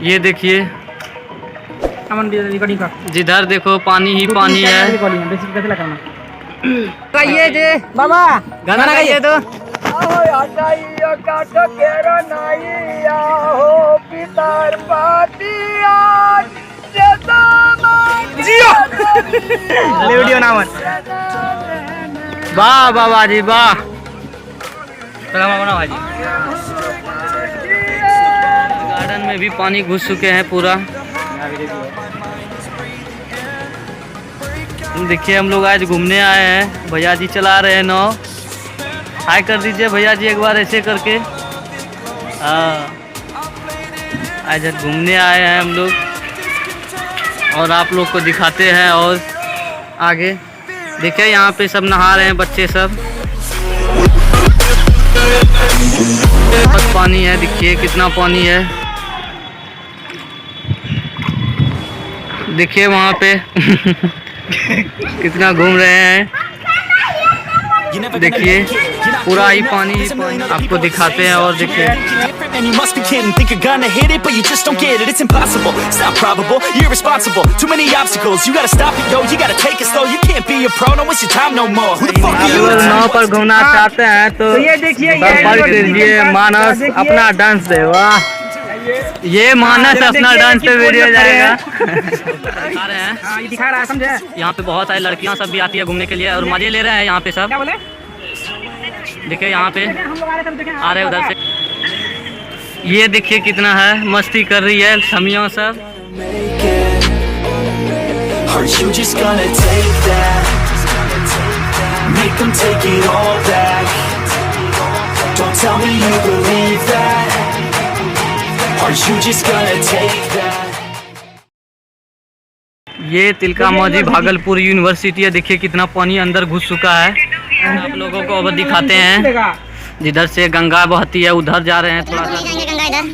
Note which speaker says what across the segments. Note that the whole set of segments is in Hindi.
Speaker 1: ये देखिए जिधर देखो पानी ही पानी है।
Speaker 2: बाबा
Speaker 1: गाना गाइए तो।
Speaker 2: वीडियो नाम
Speaker 1: वाह बाबा जी वाह। गार्डन में भी पानी घुस चुके हैं पूरा। देखिए हम लोग आज घूमने आए हैं। भैया जी चला रहे हैं नाव। हाय कर दीजिए भैया जी एक बार ऐसे करके। हाँ आज घूमने आए हैं हम लोग और आप लोग को दिखाते हैं। और आगे देखिए यहाँ पे सब नहा रहे हैं बच्चे सब। बहुत पानी है, देखिए कितना पानी है। देखिए वहाँ पे कितना घूम रहे हैं। देखिए पूरा ही पानी आपको दिखाते हैं। और देखिए नाव पर घूमना चाहते हैं तो
Speaker 2: ये देखिए
Speaker 1: ये मानस अपना डांस दे। वाह ये मानस अपना डांस पे वीडियो जाएगा। दिखा रहे हैं,
Speaker 2: दिखा रहा है समझे।
Speaker 1: यहाँ पे बहुत सारी लड़कियाँ सब भी आती है घूमने के लिए और मजे ले रहे हैं यहाँ पे सब। देखिए यहाँ पे आ रहे उधर से। ये देखिए कितना है मस्ती कर रही है छमियों सब। ये तिलका मांझी भागलपुर यूनिवर्सिटी है। देखिए कितना पानी अंदर घुस चुका है। आप लोगों को अब दिखाते हैं। जिधर से गंगा बहती है उधर जा रहे हैं थोड़ा सा।
Speaker 3: गंगा इधर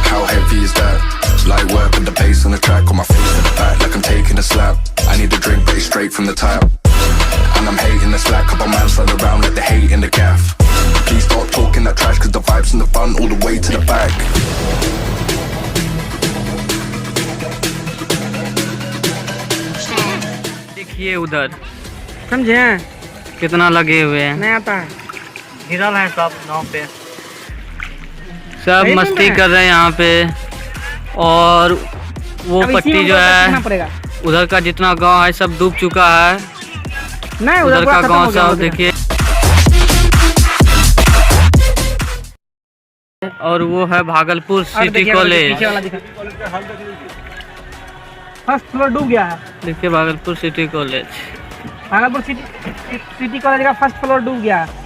Speaker 4: How heavy is that? Light work with the bass on the track, on my face in the back like I'm taking a slap. I need a drink, but it's straight from the tap. And I'm hating the slack, couple man slide around like the hate in the gaff. Please stop talking that trash, cause the vibes in the front all the way to the back.
Speaker 1: देखिए उधर
Speaker 2: समझे
Speaker 1: कितना लगे हुए हैं।
Speaker 2: नहीं आता है।
Speaker 1: गिरल है सब नाव पे। सब मस्ती कर रहे हैं यहाँ पे। और वो पट्टी जो है उधर का जितना गांव है सब डूब चुका है।
Speaker 2: नहीं
Speaker 1: उधर का गांव सब देखिए। और वो है Bhagalpur city college.
Speaker 2: First floor डूब गया है।
Speaker 1: देखिए Bhagalpur city college.
Speaker 2: Bhagalpur city college का फर्स्ट फ्लोर डूब गया है।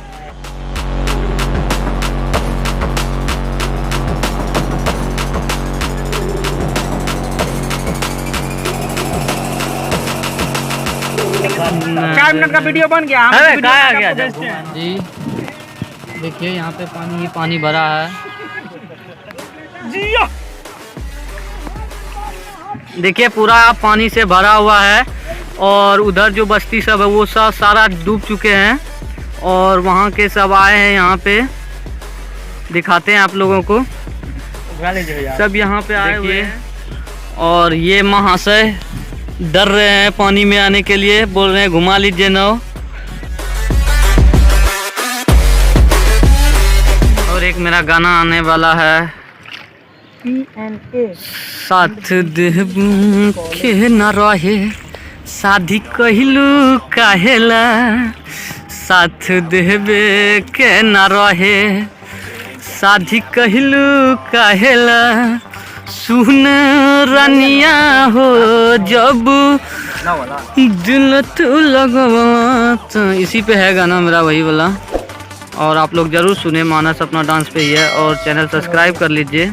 Speaker 2: चार मिनट का वीडियो बन गया।
Speaker 1: कहाँ आ गया जी। देखिए यहाँ पे पानी ही पानी भरा है। देखिए पूरा पानी से भरा हुआ है। और उधर जो बस्ती सब है वो सब सारा डूब चुके हैं। और वहाँ के सब आए हैं यहाँ पे। दिखाते हैं आप लोगों को। सब यहाँ पे आए हुए हैं। और ये महाशय डर रहे हैं पानी में आने के लिए। बोल रहे हैं घुमा लीजिए नाव। और एक मेरा गाना आने वाला है। साथ देबू के न रहे शादी कहलू काहेला। साथ देबे के न रहे शादी कहलू काहेला। सुन रनिया हो जब दिल तू लगवा। तो इसी पे है गाना मेरा वही वाला। और आप लोग ज़रूर सुने। मानस अपना डांस पे ही है। और चैनल सब्सक्राइब कर लीजिए।